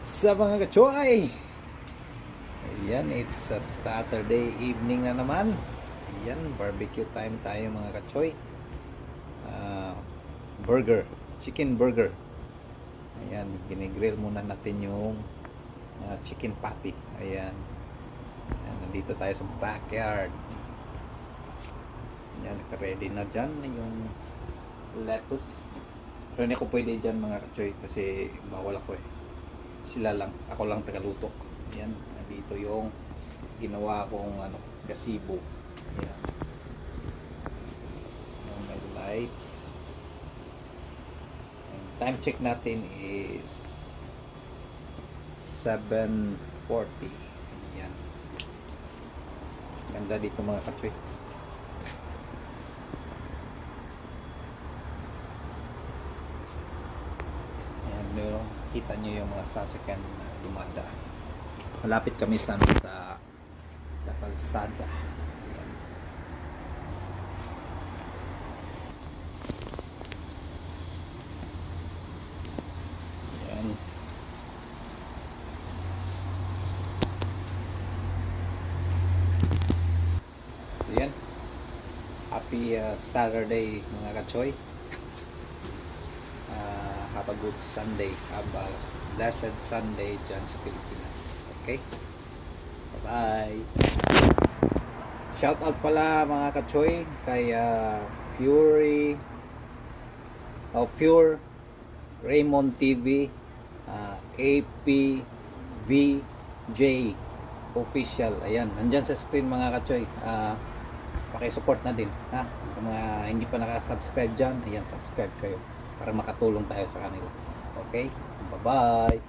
What's up mga kachoy? Ayan, it's a Saturday evening na naman. Ayan, barbecue time tayo mga kachoy. Burger, chicken burger. Ayan, ginigrill muna natin yung chicken patty. Ayan. Ayan, nandito tayo sa backyard. Ayan, naka-ready na dyan yung lettuce. Pero hindi ko pwede dyan mga kachoy kasi bawal ako eh. Sila lang, ako lang tagaluto. Ayan, dito yung ginawa kong gazebo. Ayan. Ayan, may lights. And time check natin is 7:40. Ayan. Ganda dito mga katsoy. Ayan, meron. Kita nyo yung mga sasakyan na dumadaan. Malapit kami sa kalsada. Ayan. Ayan. So yan. Happy Saturday mga kachoy. Have a good Sunday. Have a blessed Sunday dyan sa Pilipinas. Okay? Bye-bye. Shout out pala mga kachoy kay Pure Raymond TV, APVJ official. Ayan, nandyan sa screen mga kachoy. Paki-support na din ha? Sa mga hindi pa nakasubscribe dyan, ayan, subscribe kayo para makatulong tayo sa kanila. Okay? Bye-bye!